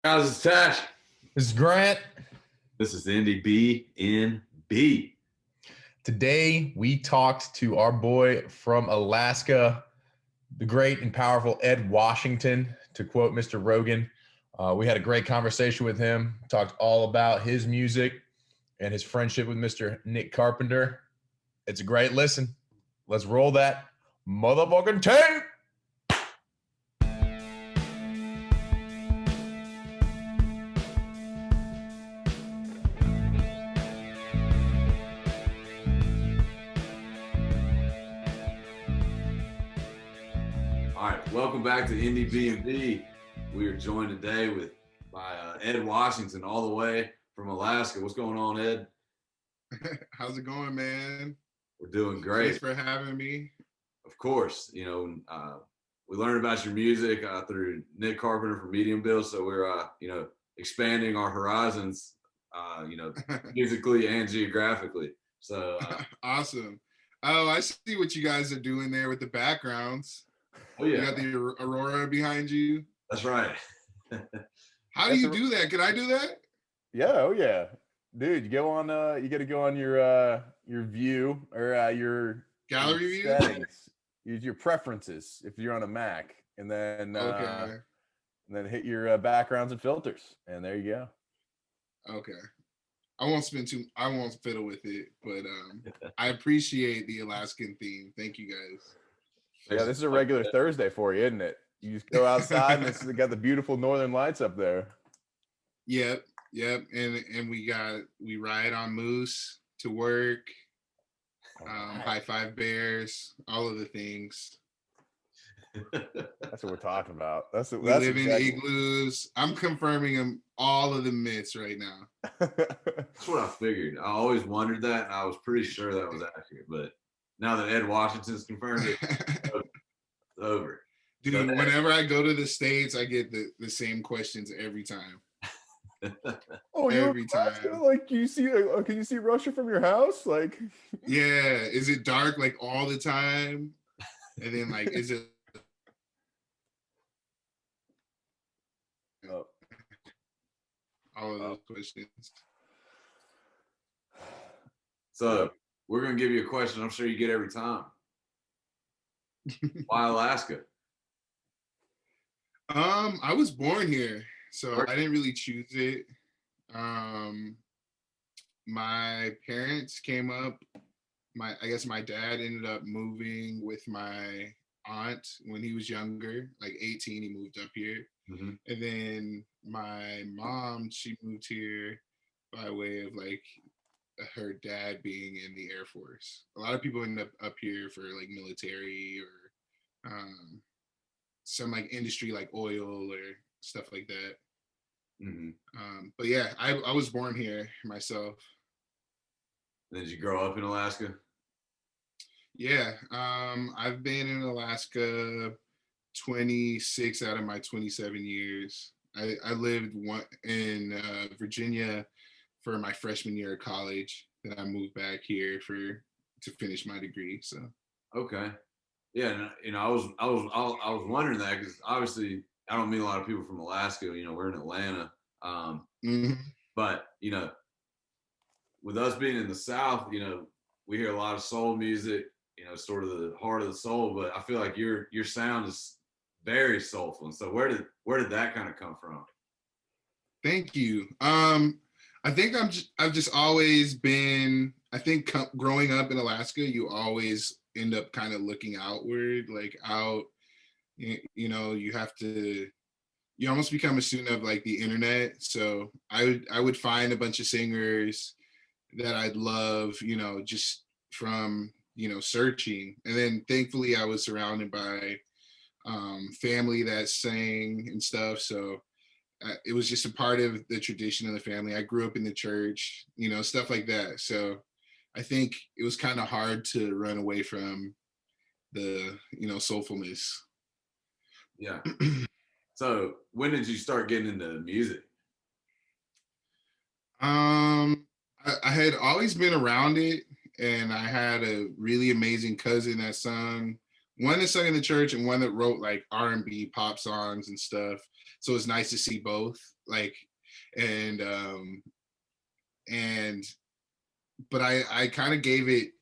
Guys, it's Tash. This is Grant. This is Indiebnb. Today we talked to our boy from Alaska, the great and powerful Ed Washington, to quote Mr. Rogan. We had a great conversation with him, talked all about his music and his friendship with Mr. Nick Carpenter. It's a great listen. Let's roll that motherfucking tape. All right, welcome back to Indiebnb. We are joined today by Ed Washington, all the way from Alaska. What's going on, Ed? How's it going, man? We're doing great. Thanks for having me. Of course, we learned about your music through Nick Carpenter from Medium Bill, so we're expanding our horizons, musically and geographically. So Awesome. Oh, I see what you guys are doing there with the backgrounds. Oh yeah, you got the aurora behind you. That's right. How do you do that? Can I do that? Yeah, oh yeah, dude. You go on. You got to go on your view or your gallery view settings. Use your preferences if you're on a Mac, and then okay, and then hit your backgrounds and filters, and there you go. Okay. I won't fiddle with it, but I appreciate the Alaskan theme. Thank you guys. Yeah, this is a regular Thursday for you, isn't it? You just go outside and it's got the beautiful northern lights up there. Yep. And we ride on moose to work. High five bears, all of the things. That's what we're talking about. We live in igloos. I'm confirming all of the myths right now. That's what I figured. I always wondered that, and I was pretty sure that was accurate. But now that Ed Washington's confirmed it, it's over. Dude, so whenever I go to the States, I get the same questions every time. Every time. Like, can you see Russia from your house? Like, yeah. Is it dark like all the time? And then like, is it? All of those questions. So we're gonna give you a question I'm sure you get every time. Why Alaska? I was born here, so I didn't really choose it. My parents came up. I guess my dad ended up moving with my aunt when he was younger, like 18. He moved up here, and then my mom, she moved here by way of like her dad being in the Air Force. A lot of people end up here for like military or some like industry like oil or stuff like that. But yeah, I was born here myself. Did you grow up in Alaska? Yeah, I've been in Alaska 26 out of my 27 years. I lived in Virginia for my freshman year of college. Then I moved back here to finish my degree. So okay, yeah, and I was wondering that because obviously I don't meet a lot of people from Alaska. We're in Atlanta, but with us being in the South, we hear a lot of soul music. Sort of the heart of the soul. But I feel like your sound is very soulful. And so where did that kind of come from? Thank you. I think I've just always been. I think growing up in Alaska, you always end up kind of looking outward, like out. You have to. You almost become a student of like the internet. So I would find a bunch of singers that I'd love. Just from searching, and then thankfully I was surrounded by family that sang and stuff. So it was just a part of the tradition of the family. I grew up in the church, stuff like that. So I think it was kind of hard to run away from the, soulfulness. Yeah. So when did you start getting into music? I had always been around it, and I had a really amazing cousin that sung. One that sung in the church and one that wrote like R&B pop songs and stuff. So it's nice to see both. Like, and and but I kind of gave it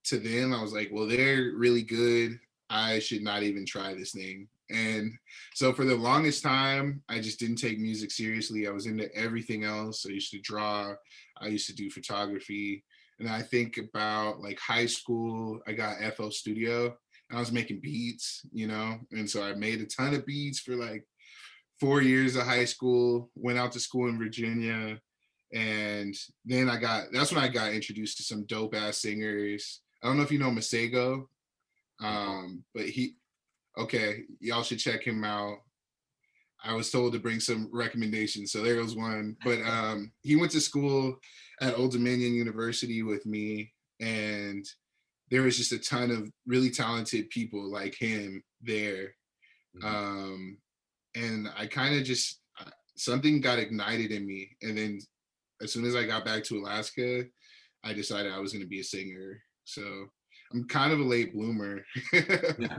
to them. I was like, well, they're really good. I should not even try this thing. And so for the longest time, I just didn't take music seriously. I was into everything else. I used to draw, I used to do photography. And I think about like high school, I got FL Studio and I was making beats, you know? And so I made a ton of beats for like 4 years of high school, went out to school in Virginia. And then that's when I got introduced to some dope ass singers. I don't know if you know Masego, but okay, y'all should check him out. I was told to bring some recommendations, so there was one. But he went to school at Old Dominion University with me, and there was just a ton of really talented people like him there. And I kind of just something got ignited in me, and then as soon as I got back to Alaska, I decided I was going to be a singer. So I'm kind of a late bloomer. Yeah.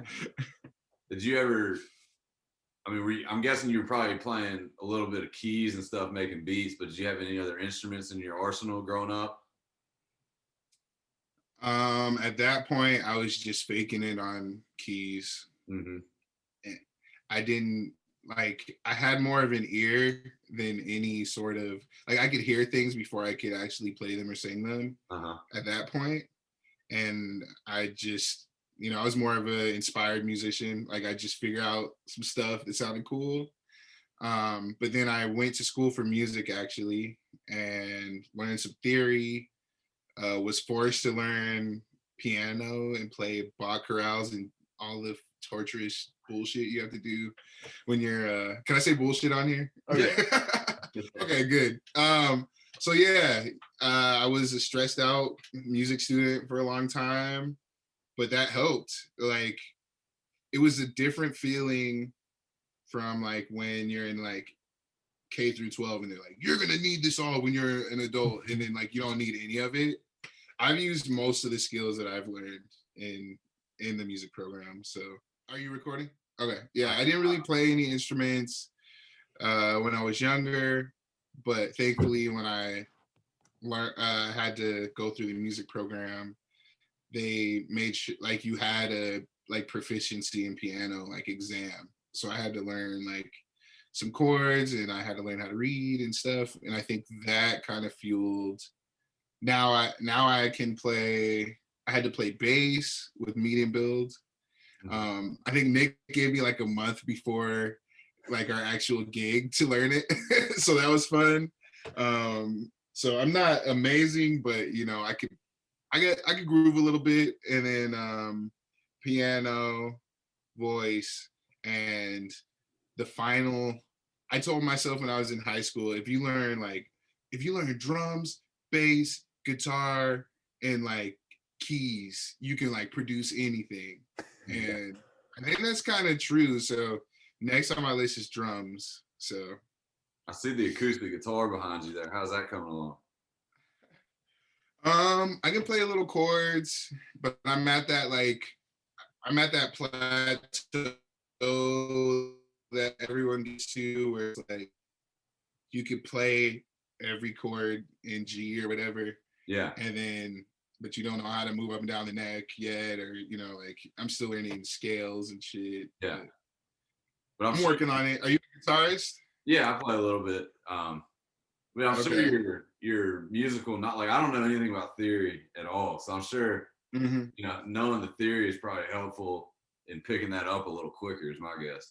Did you ever? I mean, I'm guessing you were probably playing a little bit of keys and stuff, making beats. But did you have any other instruments in your arsenal growing up? At that point, I was just faking it on keys. Mm-hmm. I didn't I had more of an ear than any sort of like I could hear things before I could actually play them or sing them at that point. And I just, I was more of an inspired musician. Like I just figure out some stuff that sounded cool. But then I went to school for music actually and learned some theory, was forced to learn piano and play Bach chorales and all the torturous bullshit you have to do when you're can I say bullshit on here? Okay. Okay, good. So yeah, I was a stressed out music student for a long time, but that helped. Like it was a different feeling from like when you're in like K through 12 and they're like, you're gonna need this all when you're an adult, and then like you don't need any of it. I've used most of the skills that I've learned in the music program. So are you recording? Okay. Yeah, I didn't really play any instruments when I was younger, but thankfully when I had to go through the music program, they made like you had a like proficiency in piano like exam. So I had to learn like some chords and I had to learn how to read and stuff. And I think that kind of fueled. Now I can play. I had to play bass with medium build. I think Nick gave me like a month before like our actual gig to learn it, so that was fun. So I'm not amazing, but I could groove a little bit, and then piano, voice, and the final. I told myself when I was in high school, if you learn drums, bass, guitar, and like keys, you can like produce anything. And I think that's kind of true. So next on my list is drums. So I see the acoustic guitar behind you there. How's that coming along? I can play a little chords, but I'm at that plateau that everyone gets to where it's like you could play every chord in G or whatever. Yeah. And then but you don't know how to move up and down the neck yet, or like I'm still learning scales and shit. Yeah. But I'm working on it. Are you a guitarist? Yeah, I play a little bit. But I'm sure you're musical. Not like I don't know anything about theory at all, so I'm sure knowing the theory is probably helpful in picking that up a little quicker. Is my guess.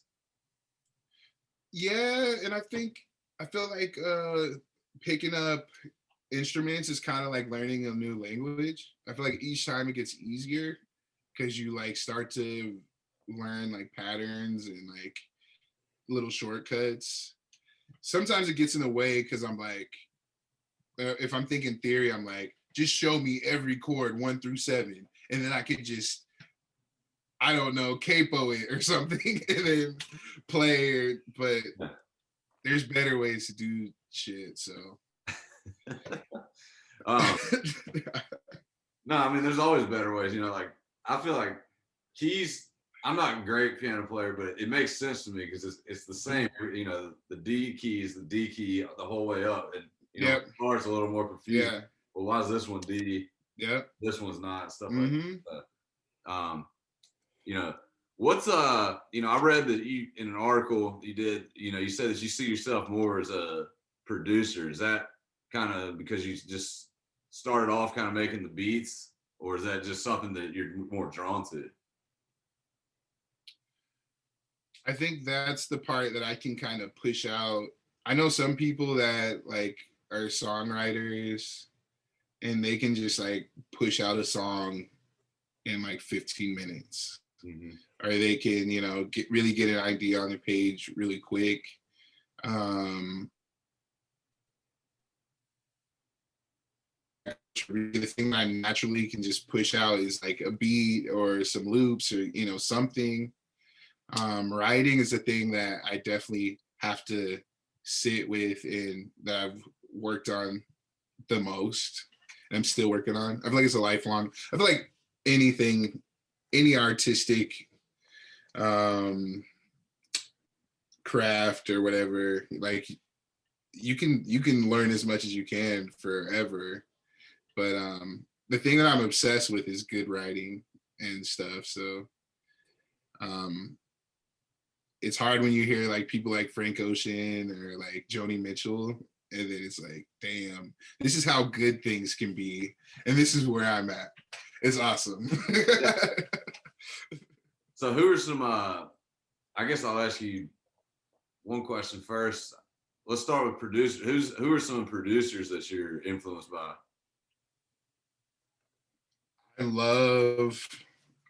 Yeah, and I feel like picking up instruments is kind of like learning a new language. I feel like each time it gets easier because you like start to learn like patterns and like little shortcuts. Sometimes it gets in the way because I'm like, if I'm thinking theory, I'm like, just show me every chord 1 through 7, and then I could just, I don't know, capo it or something, and then play. But there's better ways to do shit. So. No, I mean, there's always better ways. Like I feel like keys. I'm not a great piano player, but it makes sense to me because it's the same. You know, the D key is the D key the whole way up, and you know, Yep. it's a little more confusing. Yeah. Well, why is this one D? Yep. This one's not, and stuff like Mm-hmm. that. You know, what's you know, I read that you in an article you did. You know, you said that you see yourself more as a producer. Is that kind of because you just started off kind of making the beats, or is that just something that you're more drawn to? I think that's the part that I can kind of push out. I know some people that like are songwriters and they can just like push out a song in like 15 minutes. Mm-hmm. Or they can, you know, get an idea on the page really quick. The thing that I naturally can just push out is like a beat or some loops or, you know, something. Writing is a thing that I definitely have to sit with and that I've worked on the most. And I'm still working on. I feel like it's a lifelong. I feel like anything, any artistic craft or whatever, like you can learn as much as you can forever. But the thing that I'm obsessed with is good writing and stuff. So it's hard when you hear like people like Frank Ocean or like Joni Mitchell, and then it's like, damn, this is how good things can be, and this is where I'm at. It's awesome. So who are some I guess I'll ask you one question first. Let's start with producers. Who are some producers that you're influenced by? I love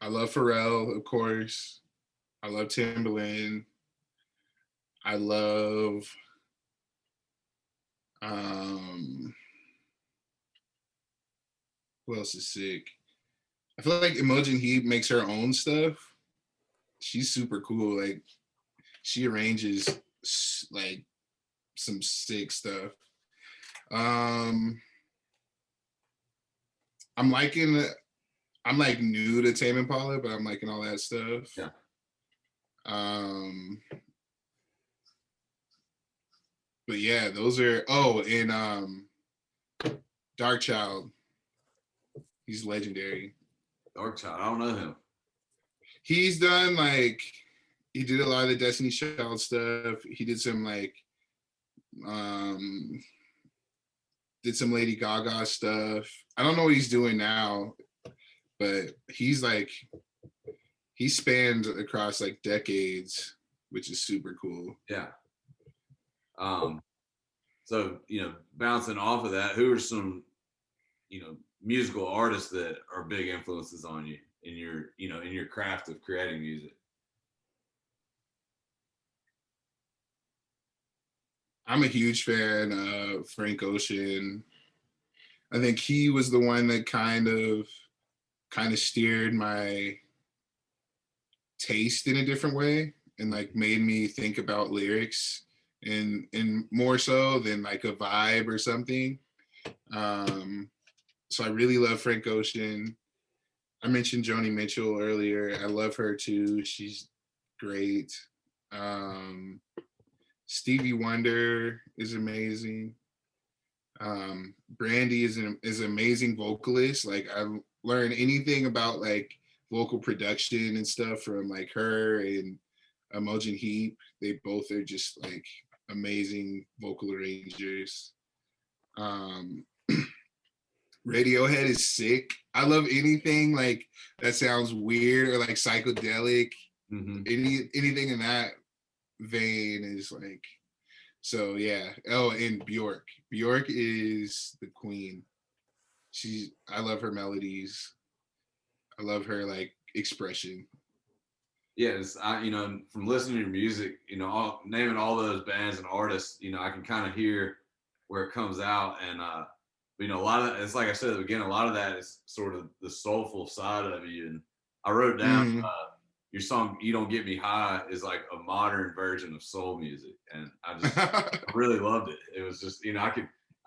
Pharrell, of course. I love Timbaland. I love who else is sick? I feel like Imogen Heap makes her own stuff. She's super cool. Like she arranges like some sick stuff. I'm liking. I'm like new to Tame Impala, but I'm liking all that stuff. Yeah. But yeah, those are. Oh, and Dark Child. He's legendary. Dark Child. I don't know him. He's done like he did a lot of the Destiny Child stuff. He did some like did some Lady Gaga stuff. I don't know what he's doing now, but he's like he spanned across like decades, which is super cool. Yeah. So, you know, bouncing off of that, who are some, you know, musical artists that are big influences on you in your, you know, in your craft of creating music? I'm a huge fan of Frank Ocean. I think he was the one that kind of steered my taste in a different way and like made me think about lyrics and more so than like a vibe or something. So I really love Frank Ocean. I mentioned Joni Mitchell earlier. I love her too. She's great. Stevie Wonder is amazing. Brandy is an amazing vocalist. Like I've learned anything about like vocal production and stuff from like her and Imogen Heap. They both are just like amazing vocal arrangers. Radiohead is sick. I love anything like that sounds weird or like psychedelic. Mm-hmm. Anything in that vein is like so yeah. Oh, and Bjork. Bjork is the queen. I love her melodies. I love her like expression. Yes, you know, from listening to your music, you know, naming all those bands and artists, you know, I can kind of hear where it comes out, and you know, a lot of it's like I said at the beginning, a lot of that is sort of the soulful side of you. And I wrote down your song "You Don't Get Me High" is like a modern version of soul music, and I really loved it. It was just, you know, I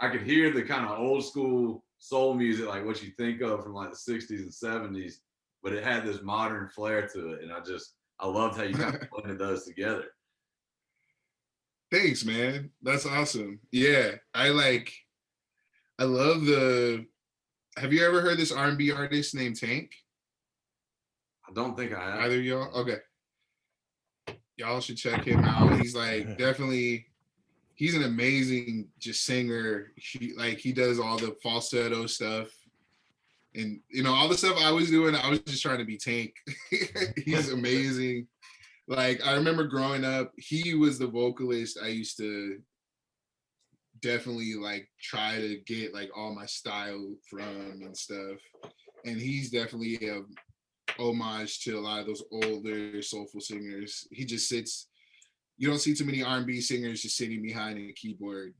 could hear the kind of old school soul music, like what you think of from like the '60s and '70s. but it had this modern flair to it, and I loved how you kind of blended those together. Thanks, man. That's awesome. Yeah, I love the. Have you ever heard this R&B artist named Tank? I don't think I have. Either of y'all? Okay. Y'all should check him out. He's like definitely, he's an amazing just singer. He does all the falsetto stuff. And all the stuff I was doing, I was just trying to be Tank. He's amazing. Like I remember growing up, he was the vocalist I used to definitely like try to get like all my style from and stuff. And he's definitely a homage to a lot of those older soulful singers. He just sits. You don't see too many R&B singers just sitting behind a keyboard.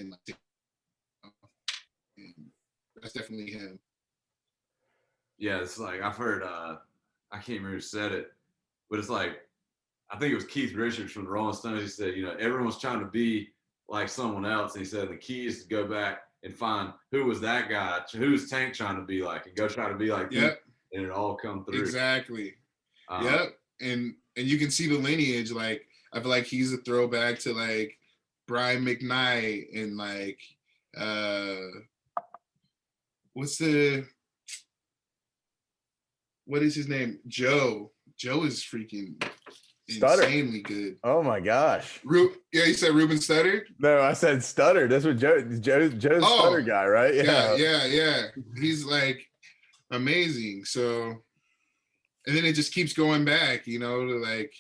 And that's definitely him. Yeah, it's like I've heard. I can't remember who said it, but it's like I think it was Keith Richards from the Rolling Stones. He said, everyone's trying to be like someone else, and he said the key is to go back and find who was that guy, who's Tank trying to be like, and go try to be like you, and it all come through. Exactly. Yep. And you can see the lineage. Like I feel like he's a throwback to like Brian McKnight and like what is his name? Joe. Joe is freaking Stutter. Insanely good. Oh my gosh. Yeah, you said Ruben Stutter? No, I said Stutter. That's what Joe's Stutter guy, right? Yeah. He's like amazing. So, and then it just keeps going back, to like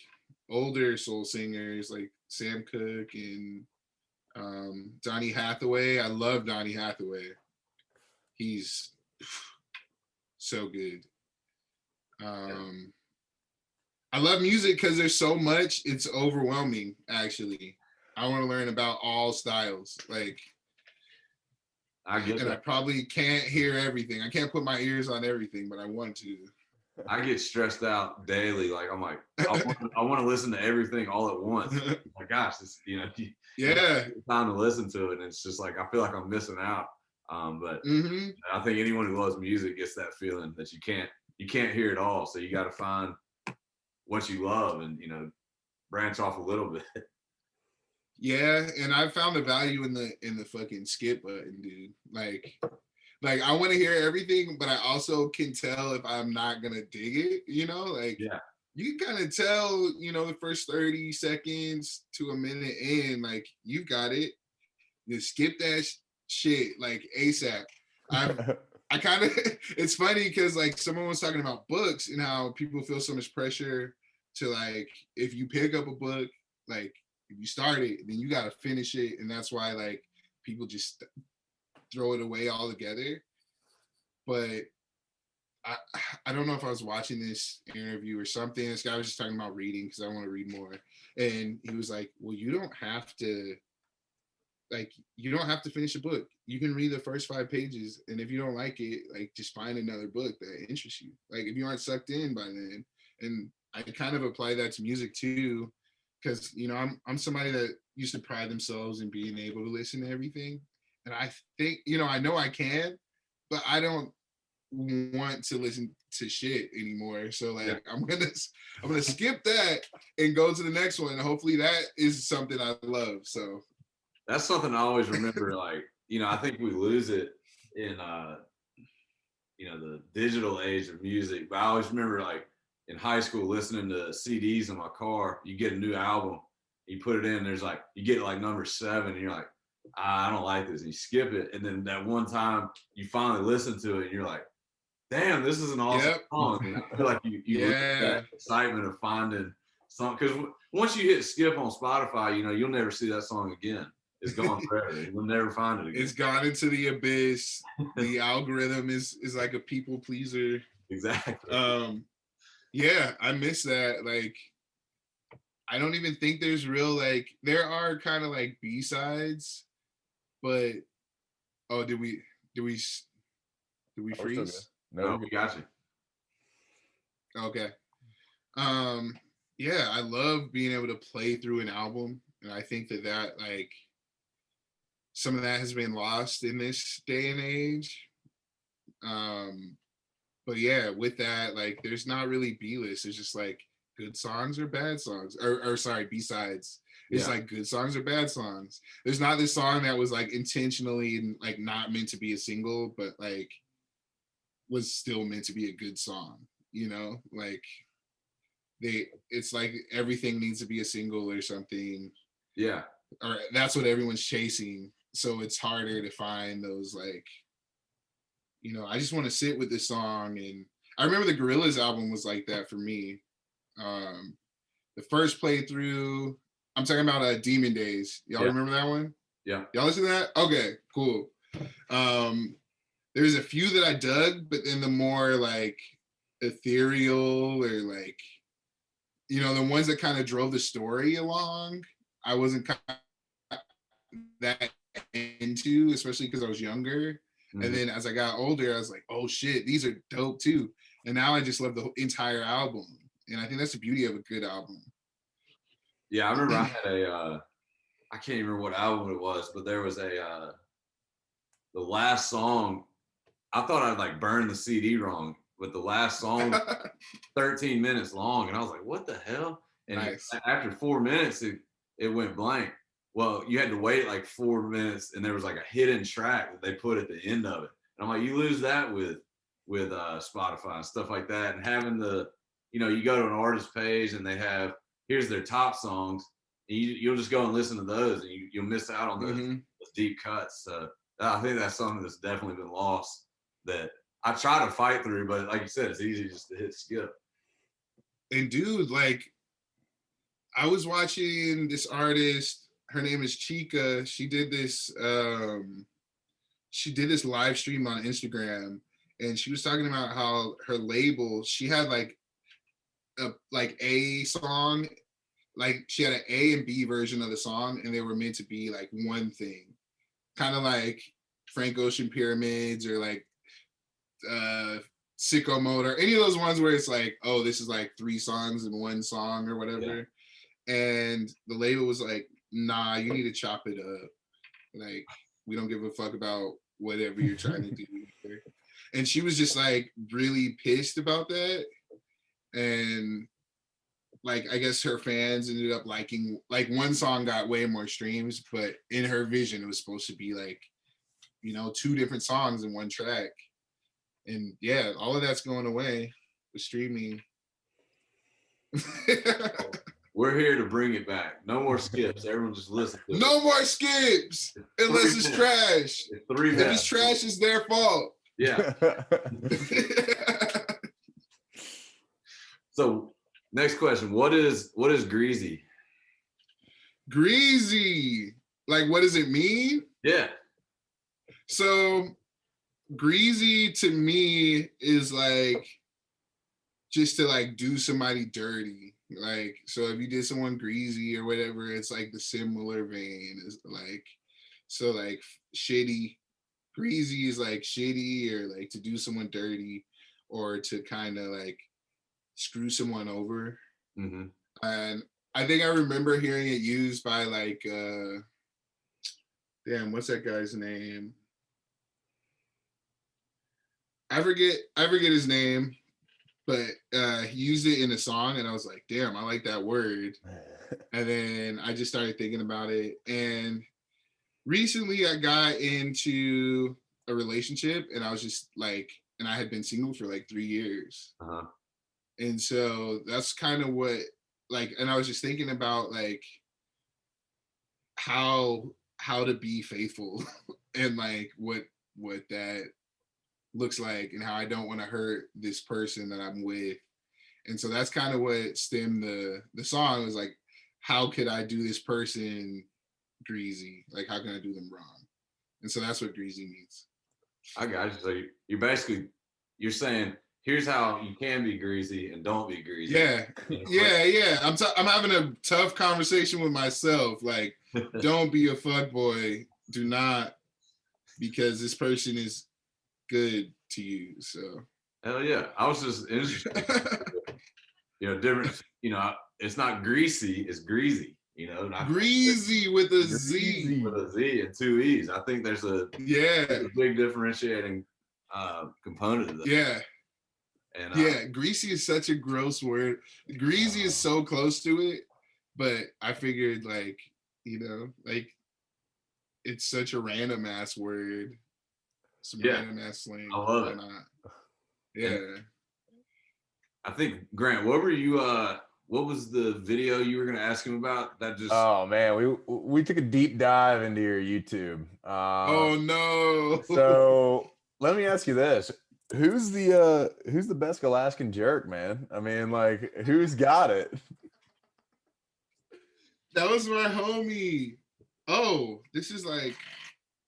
older soul singers like Sam Cooke and Donny Hathaway. I love Donny Hathaway. He's so good. I love music because there's so much, it's overwhelming, actually. I want to learn about all styles. Like, I probably can't hear everything. I can't put my ears on everything, but I want to. I get stressed out daily. Like, I'm like, I want to listen to everything all at once. My gosh, this, you time to listen to it. And it's just like, I feel like I'm missing out. But I think anyone who loves music gets that feeling that you can't hear it all. So you got to find what you love and, branch off a little bit. Yeah. And I found the value in the fucking skip button, dude. Like I want to hear everything, but I also can tell if I'm not going to dig it, Yeah. You can kind of tell, the first 30 seconds to a minute in, like you got it. You skip that shit like ASAP. I kind of, it's funny because like someone was talking about books and how people feel so much pressure to like, if you pick up a book, like if you start it, then you got to finish it. And that's why like people just throw it away altogether. But I don't know if I was watching this interview or something. This guy was just talking about reading because I want to read more. And he was like, well, you don't have to finish a book. You can read the first 5 pages. And if you don't like it, like just find another book that interests you. Like if you aren't sucked in by then. And I kind of apply that to music too. Because, I'm somebody that used to pride themselves in being able to listen to everything. And I think, I know I can, but I don't want to listen to shit anymore. So like I'm gonna skip that and go to the next one. And hopefully that is something I love. So that's something I always remember. Like, I think we lose it in the digital age of music. But I always remember like in high school listening to CDs in my car. You get a new album, you put it in, there's like you get like number 7 and you're like, I don't like this, and you skip it, and then that one time you finally listen to it and you're like, damn, this is an awesome song. And I feel like you lose that excitement of finding something, because once you hit skip on Spotify, you'll never see that song again. It's gone forever. You'll never find it again. It's gone into the abyss. The algorithm is like a people pleaser. Exactly. Yeah, I miss that. Like, I don't even think there's real, like, there are kind of like B-sides, but did we freeze? No, we got you. Okay. Yeah, I love being able to play through an album, and I think that like some of that has been lost in this day and age. But yeah, with that, like, there's not really B-list. It's just like good songs or bad songs, or sorry, B-sides. It's like good songs or bad songs. There's not this song that was like intentionally like not meant to be a single, but like was still meant to be a good song. You know, like it's like everything needs to be a single or something. Yeah. Or that's what everyone's chasing. So it's harder to find those, like, you know, I just want to sit with this song. And I remember the Gorillaz album was like that for me. The first playthrough, I'm talking about Demon Days. Y'all remember that one? Yeah. Y'all listen to that? Okay, cool. There's a few that I dug, but then the more like ethereal or like, you know, the ones that kind of drove the story along, I wasn't kind of that into, especially because I was younger. Mm-hmm. And then as I got older, I was like, oh shit, these are dope too. And now I just love the entire album. And I think that's the beauty of a good album. Yeah, I remember I had I can't remember what album it was, but there was the last song, I thought I'd like burned the CD wrong, but the last song, 13 minutes long. And I was like, what the hell? And nice. After 4 minutes, it went blank. Well, you had to wait like 4 minutes, and there was like a hidden track that they put at the end of it. And I'm like, you lose that with Spotify and stuff like that. And having you know, you go to an artist page and they have, here's their top songs, and you'll just go and listen to those, and you'll miss out on those deep cuts. So I think that's something that's definitely been lost that I try to fight through, but like you said, it's easy just to hit skip. And dude, like, I was watching this artist, her name is Chica. She did this live stream on Instagram, and she was talking about how her label, she had like a song, like she had an A and B version of the song, and they were meant to be like one thing, kind of like Frank Ocean Pyramids or like Sicko Mode or any of those ones where it's like, oh, this is like 3 songs in one song or whatever. Yeah. And the label was like, nah, you need to chop it up. Like, we don't give a fuck about whatever you're trying to do here. And she was just like really pissed about that. And like, I guess her fans ended up liking, like, one song got way more streams, but in her vision, it was supposed to be like, you know, 2 different songs in one track. And yeah, all of that's going away with streaming. We're here to bring it back. No more skips. Everyone just listen to it. No more skips unless it's trash. If it's trash, it's their fault. Yeah. So next question. What is greasy? Greasy. Like, what does it mean? Yeah. So greasy to me is like just to like do somebody dirty. Like, so if you did someone greasy or whatever, it's like the similar vein is like, so like shitty. Greasy is like shitty or like to do someone dirty or to kind of like screw someone over. Mm-hmm. And I think I remember hearing it used by like damn, what's that guy's name? I forget his name, but he used it in a song, and I was like, damn, I like that word. And then I just started thinking about it. And recently I got into a relationship, and I was just like, and I had been single for like 3 years. Uh-huh. And so that's kind of what, like, and I was just thinking about like how to be faithful and like what that looks like and how I don't want to hurt this person that I'm with. And so that's kind of what stemmed the song, was like, how could I do this person greasy? Like, how can I do them wrong? And so that's what greasy means. I got you. So you're saying, here's how you can be greasy and don't be greasy. Yeah. Yeah. I'm having a tough conversation with myself. Like, don't be a fuckboy. Do not, because this person is good to you. So hell yeah. I was just interested. Different, it's not greasy, it's greasy, greasy with a Z. With a Z and 2 E's. I think there's a big differentiating component of that. Yeah. And yeah, greasy is such a gross word. Greasy is so close to it, but I figured like, like it's such a random ass word. Some random ass slang. I love it. Yeah. And I think Grant, what was the video you were going to ask him about? That just Oh man, we took a deep dive into your YouTube. Oh no. So let me ask you this: who's the best Alaskan jerk, man? I mean, like, who's got it? That was my homie. Oh, this is like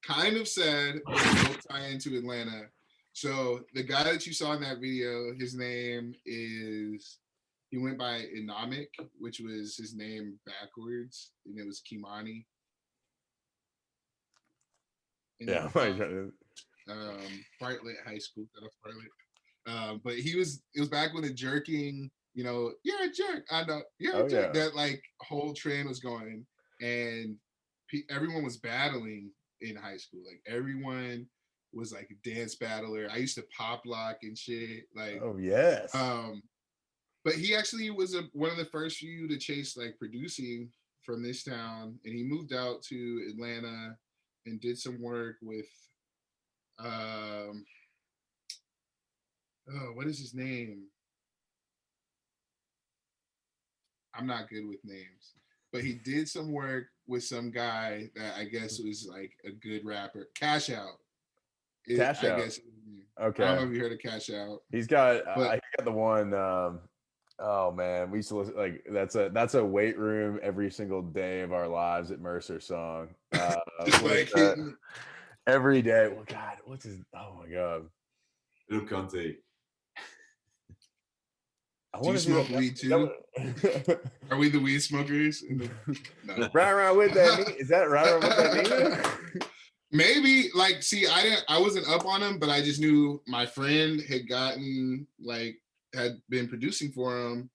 kind of sad, but we'll tie into Atlanta. So the guy that you saw in that video, his name is, he went by Inamik, which was his name backwards, and it was Kimani. Yeah, Bartlett High School. That was Bartlett. But it was back when the jerking, you're a jerk. I know you're a jerk. Yeah. That like whole trend was going, and everyone was battling in high school. Like everyone was like a dance battler. I used to pop lock and shit. Like, oh yes. But he actually was one of the first few to chase like producing from this town, and he moved out to Atlanta and did some work with what is his name? I'm not good with names, but he did some work with some guy that I guess was like a good rapper. Cash Out. Cash Out. I guess. Okay. I don't know if you heard of Cash Out. He got the one. Oh man, we used to listen, like that's a weight room every single day of our lives at Mercer song. Just like every day. Well, God, what's his? Oh my God. Il Conte. Do you smoke weed too? Are we the weed smokers? No. Right with that. Is that right with that? Maybe like, see, I wasn't up on him, but I just knew my friend had been producing for him.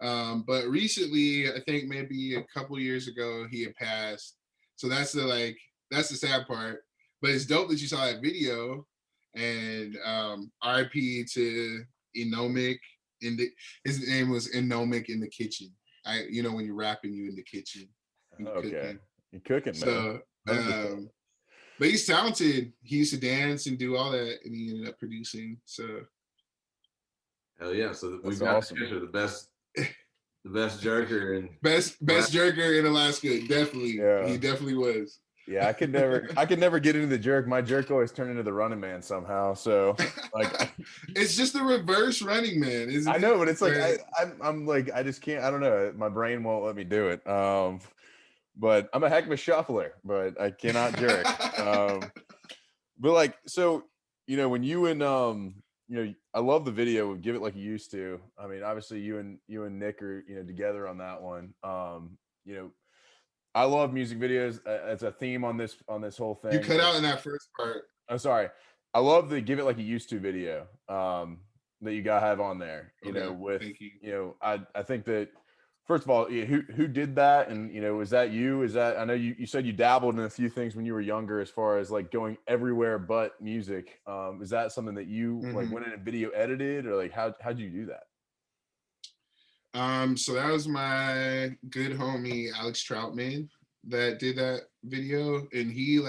But recently, I think maybe a couple years ago, he had passed. So that's the sad part. But it's dope that you saw that video. And RIP to Enomic. His name was Enomic in the kitchen. When you're rapping, you in the kitchen. Cooking. You're cooking, man. So, but he's talented. He used to dance and do all that, and he ended up producing. So, hell yeah! So we've got awesome. The best jerker and best jerker in Alaska. Definitely, he definitely was. Yeah, I could never get into the jerk. My jerk always turned into the running man somehow. So like, it's just the reverse running man, isn't it? I know, but it's like I'm like I just can't. I don't know. My brain won't let me do it. But I'm a heck of a shuffler, but I cannot jerk. But like, so when you and I love the video of Give It Like You Used To. I mean, obviously you and Nick are together on that one. I love music videos. It's a theme on this whole thing. You cut out in that first part. I'm sorry. I love the Give It Like You Used To video that you got have on there. Thank you. I think that first of all, who did that, and was that you? Is that, I know you said you dabbled in a few things when you were younger, as far as like going everywhere but music. Is that something that you like went in and video edited, or like how'd you do that? So that was my good homie Alex Troutman that did that video, and he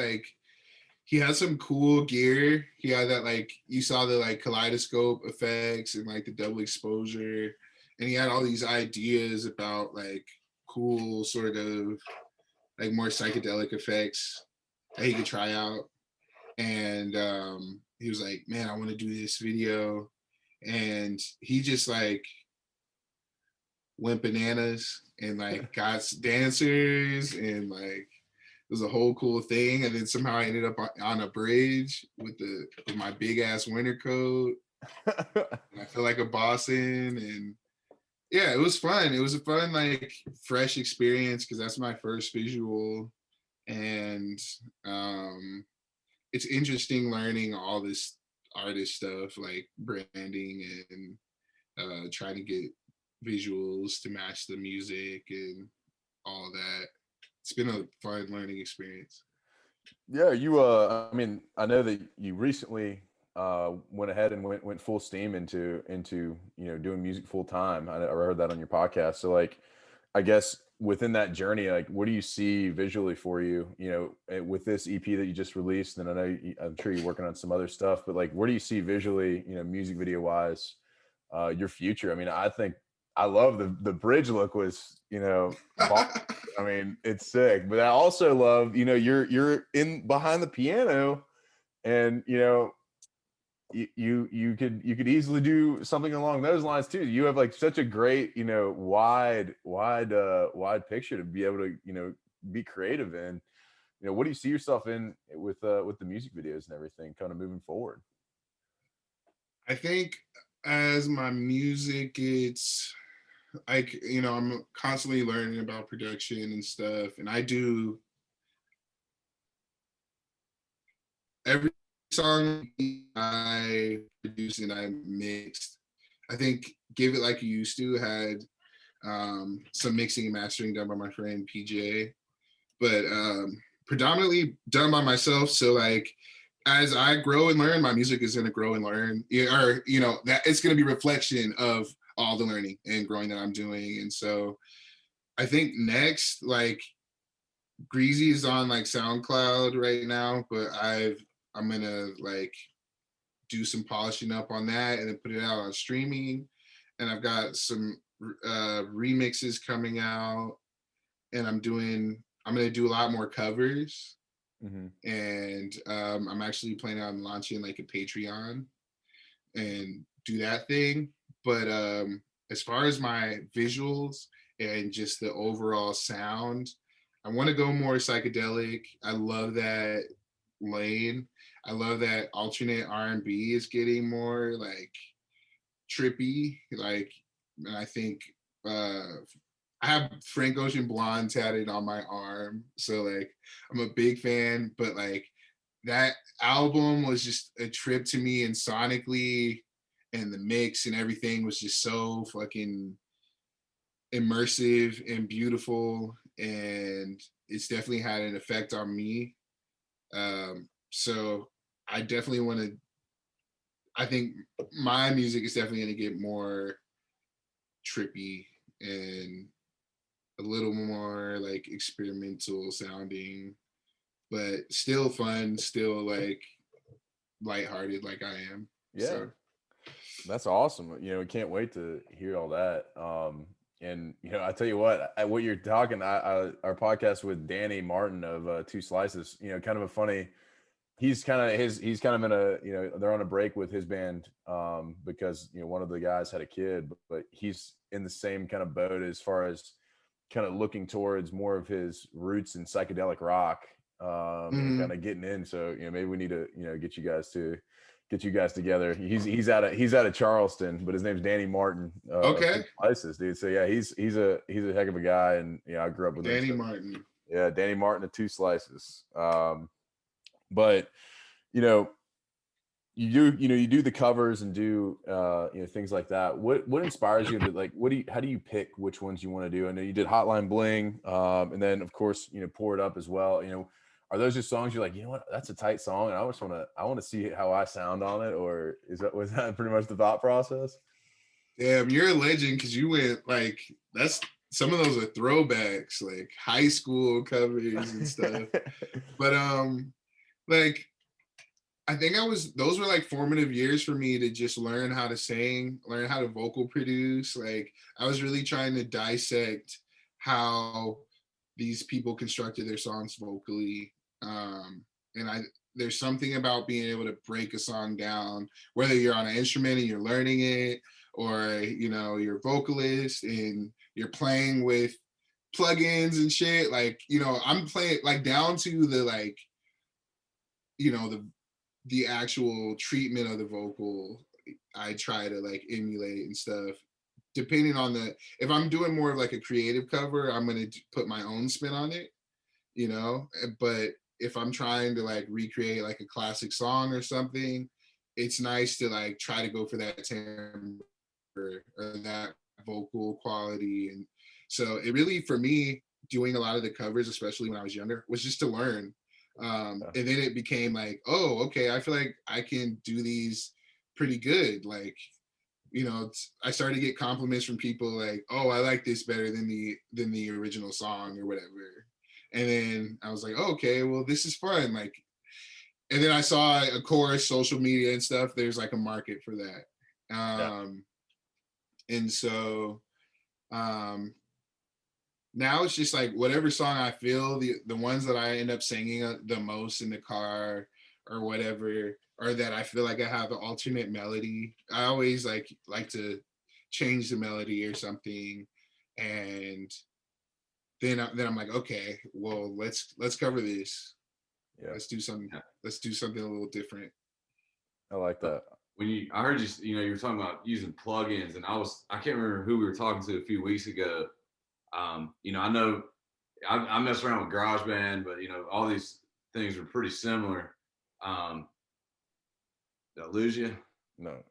had some cool gear. He had that, like, you saw the like kaleidoscope effects and like the double exposure, and he had all these ideas about like cool sort of like more psychedelic effects that he could try out. And he was like, man, I want to do this video. And he just like went bananas and like got dancers, and like it was a whole cool thing. And then somehow I ended up on a bridge with my big ass winter coat. And I feel like a Boston, and yeah, it was fun. It was a fun, like, fresh experience because that's my first visual, and it's interesting learning all this artist stuff like branding and trying to get visuals to match the music and all that. It's been a fun learning experience. Yeah, I mean, I know that you recently went ahead and went full steam into doing music full time. I heard that on your podcast. So like, I guess within that journey, like, what do you see visually for you? With this EP that you just released, and I know I'm sure you're working on some other stuff, but like, where do you see visually, music video wise, your future? I mean, I think I love the bridge look was, I mean, it's sick, but I also love, you're in behind the piano, and you could easily do something along those lines too. You have like such a great, wide picture to be able to, be creative in. What do you see yourself in with the music videos and everything kind of moving forward? I think as my music gets, like, I'm constantly learning about production and stuff, and I do every song I produced and I mixed. I think Give It Like You Used To had some mixing and mastering done by my friend PJ, but predominantly done by myself. So like, as I grow and learn, my music is going to grow and learn, or that it's going to be reflection of all the learning and growing that I'm doing. And so I think next, like, Greasy is on like SoundCloud right now, but I'm gonna like do some polishing up on that and then put it out on streaming. And I've got some remixes coming out, and I'm gonna do a lot more covers. Mm-hmm. And I'm actually planning on launching like a Patreon and do that thing. But as far as my visuals and just the overall sound, I want to go more psychedelic. I love that lane. I love that alternate R&B is getting more like trippy. Like, and I think I have Frank Ocean Blonde tatted on my arm, so like I'm a big fan. But like, that album was just a trip to me, and sonically, and the mix and everything was just so fucking immersive and beautiful, and it's definitely had an effect on me. So I definitely want to, I think my music is definitely going to get more trippy and a little more like experimental sounding, but still fun, still like lighthearted like I am. Yeah. So that's awesome. We can't wait to hear all that. And I tell you what you're talking, our podcast with Danny Martin of Two Slices, kind of a funny, he's kind of in a, they're on a break with his band because, one of the guys had a kid, but he's in the same kind of boat as far as kind of looking towards more of his roots in psychedelic rock and kind of getting in. So, maybe we need to, get you guys together. He's out of Charleston, but his name's Danny Martin. Okay. Slices, dude. So yeah, he's a heck of a guy, and I grew up with Danny him. Martin. Yeah, Danny Martin of Two Slices. But you do the covers and do things like that. What inspires you to like? How do you pick which ones you want to do? I know you did Hotline Bling, and then of course Pour It Up as well. Are those just songs you're like, what, that's a tight song, and I want to see how I sound on it, or was that pretty much the thought process? Damn, you're a legend, because you went like, that's, some of those are throwbacks, like high school covers and stuff. But like, I think those were like formative years for me to just learn how to sing, learn how to vocal produce. Like, I was really trying to dissect how these people constructed their songs vocally. And there's something about being able to break a song down, whether you're on an instrument and you're learning it, or you're a vocalist and you're playing with plugins and shit. Like, I'm playing like down to the like, the actual treatment of the vocal. I try to like emulate and stuff. Depending on if I'm doing more of like a creative cover, I'm gonna put my own spin on it, But if I'm trying to like recreate like a classic song or something, it's nice to like try to go for that timbre or that vocal quality. And so it really, for me, doing a lot of the covers, especially when I was younger, was just to learn. And then it became like, oh, okay, I feel like I can do these pretty good. Like, you know, I started to get compliments from people like, oh, I like this better than the original song or whatever. And then I was like, oh, okay, well, this is fun. Like, and then I saw, of course, social media and stuff, there's like a market for that. And so now it's just like whatever song I feel, the ones that I end up singing the most in the car or whatever, or that I feel like I have an alternate melody. I always like to change the melody or something, and then I'm like, okay, well, let's cover this. Yeah. Let's do something a little different. I like that. I heard you were talking about using plugins, and I can't remember who we were talking to a few weeks ago. I know I mess around with GarageBand, but all these things are pretty similar. Did I lose you? No,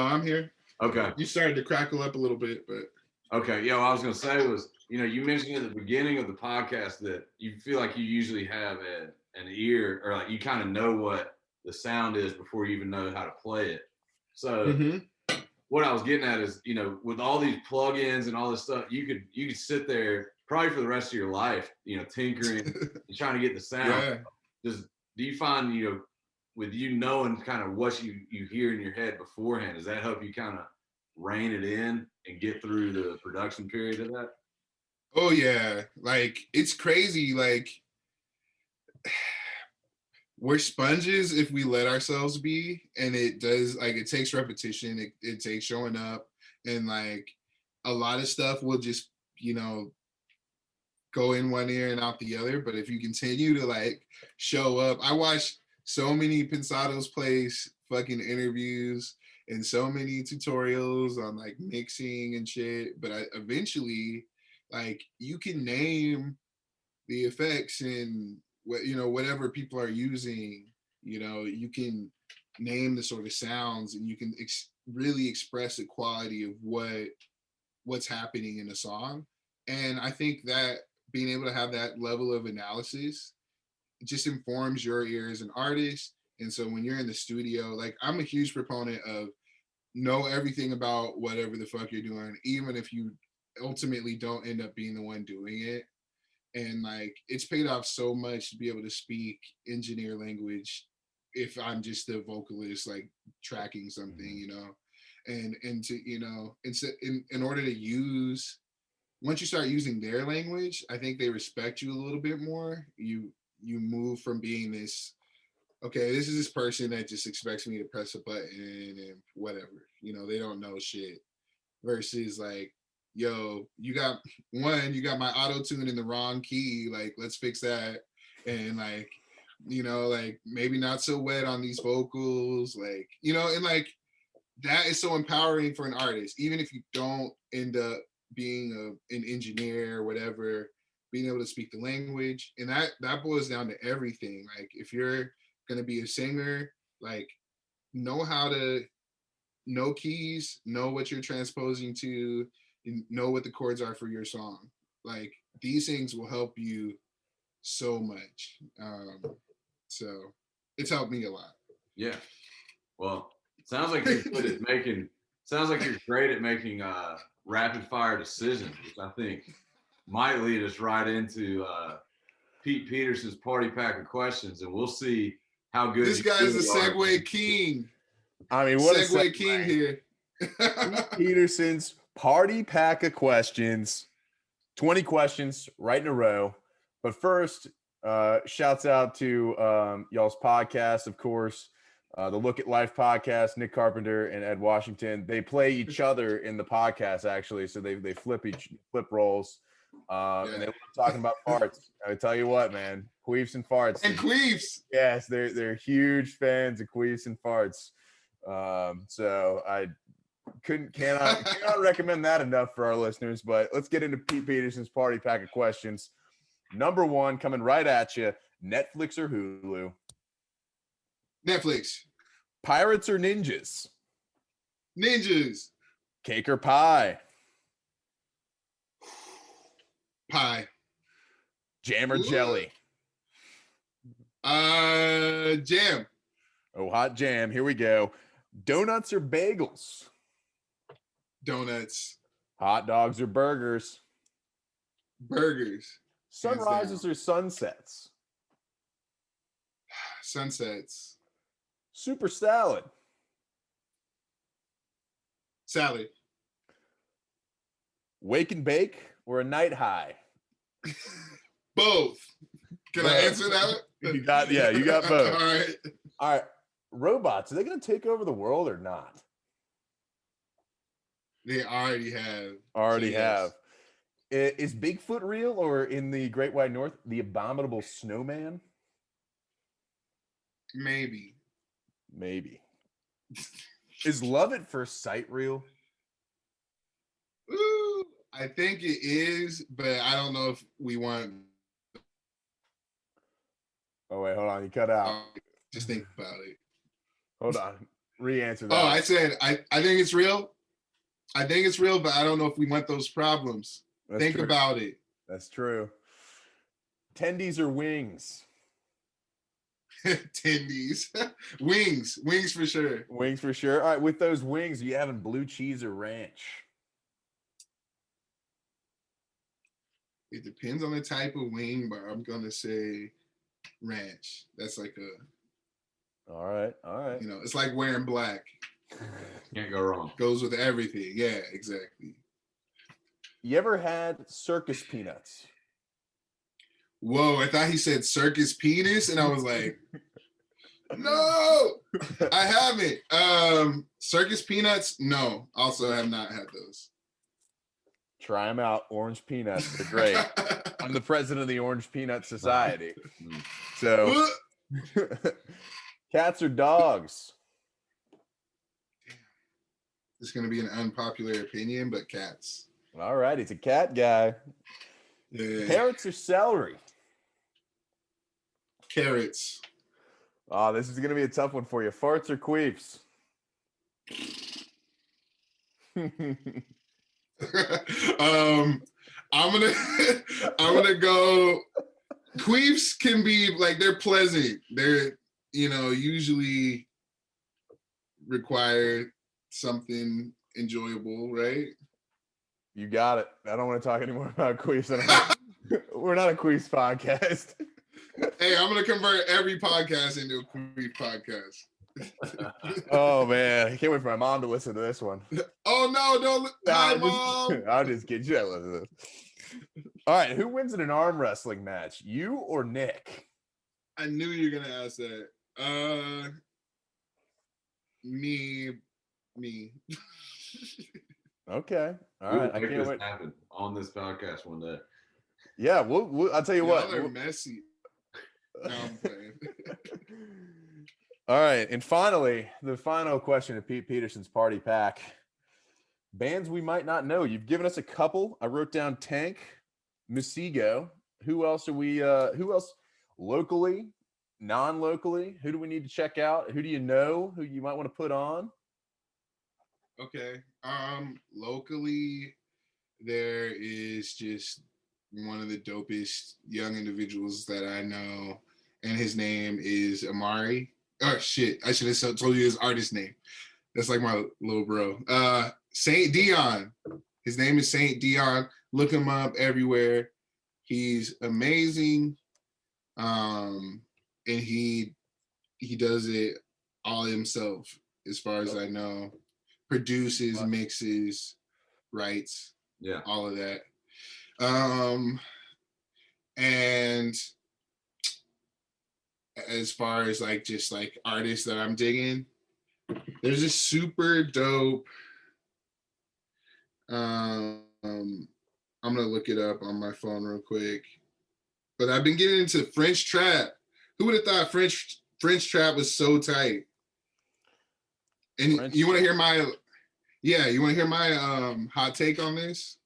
I'm here. Okay. You started to crackle up a little bit, but okay. Yeah, what I was gonna say was, you mentioned at the beginning of the podcast that you feel like you usually have an ear, or like you kind of know what the sound is before you even know how to play it. So what I was getting at is, with all these plugins and all this stuff, you could sit there probably for the rest of your life, tinkering and trying to get the sound. Yeah. Do you find, with knowing kind of what you hear in your head beforehand, does that help you kind of rein it in and get through the production period of that? Oh yeah, like it's crazy. Like we're sponges if we let ourselves be, and it takes repetition. It takes showing up, and like a lot of stuff will just go in one ear and out the other. But if you continue to like show up, I watch so many Pensados Place fucking interviews and so many tutorials on like mixing and shit. But eventually, like you can name the effects and whatever people are using. You can name the sort of sounds, and you can really express the quality of what's happening in a song. And I think that being able to have that level of analysis just informs your ear as an artist. And so when you're in the studio, like I'm a huge proponent of know everything about whatever the fuck you're doing, even if you ultimately don't end up being the one doing it. And like it's paid off so much to be able to speak engineer language if I'm just the vocalist like tracking something, and to in order to use, once you start using their language, I think they respect you a little bit more. You move from being this, okay, this is this person that just expects me to press a button and whatever, they don't know shit, versus like, yo, you got my auto tune in the wrong key, like let's fix that. And like, like maybe not so wet on these vocals, like, and like that is so empowering for an artist, even if you don't end up being an engineer or whatever, being able to speak the language. And that boils down to everything. Like if you're going to be a singer, like know how to know keys, know what you're transposing to, and know what the chords are for your song. Like these things will help you so much. So it's helped me a lot. Yeah. Well, sounds like you're good at making. Sounds like you're great at making rapid fire decisions, which I think might lead us right into Pete Peterson's party pack of questions, and we'll see how good this guy's the segue king. I mean, what segue a king here. Pete Peterson's party pack of questions, 20 questions right in a row. But first, shouts out to y'all's podcast, of course. The Look at Life podcast, Nick Carpenter and Ed Washington. They play each other in the podcast, actually. So they flip roles. And they love talking about farts. I tell you what, man, queefs and farts. And queefs. Yes, they're huge fans of queefs and farts. So I cannot recommend that enough for our listeners. But let's get into Pete Peterson's party pack of questions. Number one, coming right at you: Netflix or Hulu? Netflix. Pirates or ninjas? Ninjas. Cake or pie? Pie. Jam or jelly? Jam. Oh, hot jam. Here we go. Donuts or bagels? Donuts. Hot dogs or burgers? Burgers. Sunrises or sunsets? Sunsets. Super salad? Salad. Wake and bake or a night high? Both. Can I answer that? You got both. All right. Robots, are they going to take over the world or not? They already have. Have. Is Bigfoot real, or in the Great White North, the abominable snowman? Maybe. Is love at first sight real? Ooh, I think it is, but I don't know if we want. Oh, wait, hold on. You cut out. Just think about it. Hold on. Re-answer that. Oh, I said, I think it's real. I think it's real, but I don't know if we want those problems. Think about it. That's true. Tendies or wings? Tendies. Wings for sure. Wings for sure. All right, with those wings, are you having blue cheese or ranch? It depends on the type of wing, but I'm gonna say ranch. That's like all right. You know, it's like wearing black. Can't go wrong. Goes with everything. Yeah, exactly. You ever had circus peanuts? Whoa, I thought he said circus penis, and I was like, no, I haven't. Circus peanuts, no. Also have not had those. Try them out. Orange peanuts. They're great. I'm the president of the Orange Peanut Society. So, cats or dogs? It's going to be an unpopular opinion, but cats. All right. He's a cat guy. Yeah. Carrots or celery? Carrots. Oh, this is going to be a tough one for you. Farts or queefs? I'm gonna go. Queefs can be like, they're pleasant. They're, you know, usually require something enjoyable, right? You got it. I don't want to talk anymore about queefs. We're not a queefs podcast. Hey, I'm gonna convert every podcast into a queef podcast. Oh man, I can't wait for my mom to listen to this one. Oh no, don't. Hi, Mom. I'll just get you. Listen to this. All right, who wins in an arm wrestling match, you or Nick? I knew you were gonna ask that. Me. Okay. All right. I can't wait. Happen on this podcast one day. Yeah, we'll I'll tell you what. Y'all are messy. No, I'm playing. All right, and finally, the final question of Pete Peterson's party pack. Bands we might not know. You've given us a couple. I wrote down Tank, Musigo. Who else are we? Who else locally, non-locally? Who do we need to check out? Who do you know? Who you might want to put on? Okay. Locally, there is just one of the dopest young individuals that I know, and his name is Amari. Oh shit! I should have told you his artist name. That's like my little bro. Saint Dion. His name is Saint Dion. Look him up everywhere. He's amazing. And he does it all himself, as far as I know. Produces, mixes, writes, all of that. And as far as like just like artists that I'm digging, there's a super dope. I'm gonna look it up on my phone real quick. But I've been getting into French trap. Who would have thought French trap was so tight? And French you want to hear my hot take on this?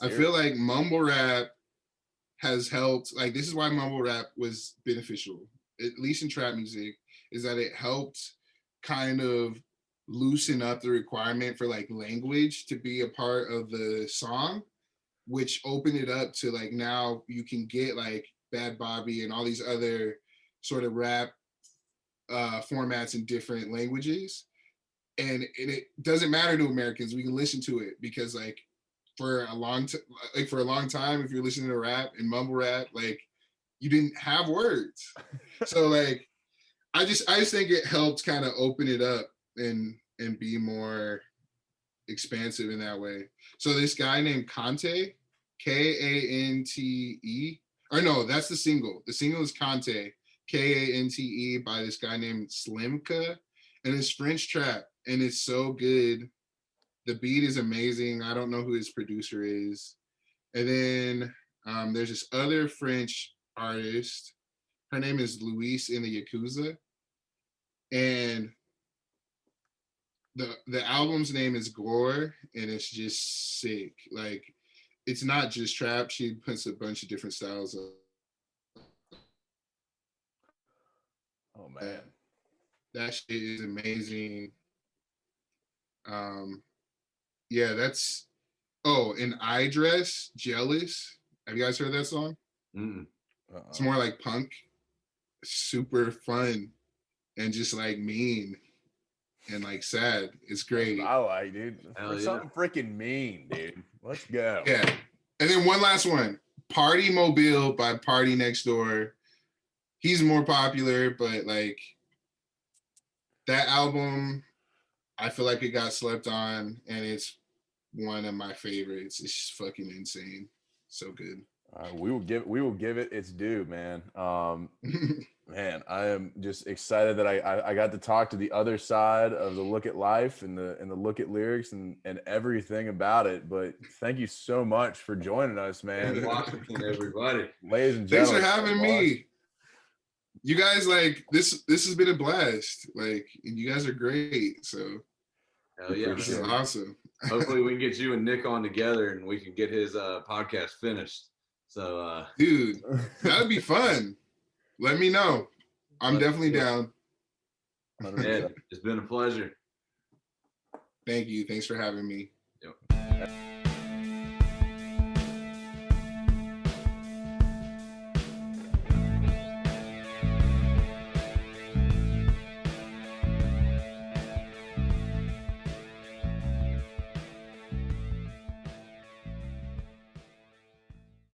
I feel like mumble rap has helped. Like, this is why mumble rap was beneficial, at least in trap music, is that it helped kind of loosen up the requirement for like language to be a part of the song. which opened it up to like now you can get like Bad Bobby and all these other sort of rap formats in different languages. And it doesn't matter to Americans. We can listen to it because like for a long time, if you're listening to rap and mumble rap, like you didn't have words. So like I just think it helped kind of open it up and be more expansive in that way. So this guy named Kante, Kante, or no, that's the single. The single is Kante, Kante, by this guy named Slimka, and it's French trap, and it's so good. The beat is amazing. I don't know who his producer is. And then there's this other French artist. Her name is Luis in the Yakuza, and the album's name is Gore, and it's just sick. Like, it's not just trap. She puts a bunch of different styles of. Oh man, that shit is amazing. Yeah, that's. Oh, and I Dress Jealous. Have you guys heard that song? It's more like punk, super fun, and just like mean and like sad. It's great. I like, dude. Something freaking mean, dude. Let's go. Yeah. And then one last one, Party Mobile by Party Next Door. He's more popular, but like that album, I feel like it got slept on, and it's one of my favorites. It's just fucking insane. So good. We will give it its due, man. Man, I am just excited that I got to talk to the other side of the look at life and the look at lyrics and everything about it. But thank you so much for joining us, man. Washington, everybody. Ladies and gentlemen. Thanks for having me. You guys, like, this has been a blast. Like, and you guys are great. So hell yeah, this is awesome. Hopefully we can get you and Nick on together and we can get his podcast finished. So dude, that would be fun. Let me know. I'm definitely down. Ed, it's been a pleasure. Thank you. Thanks for having me. Yep.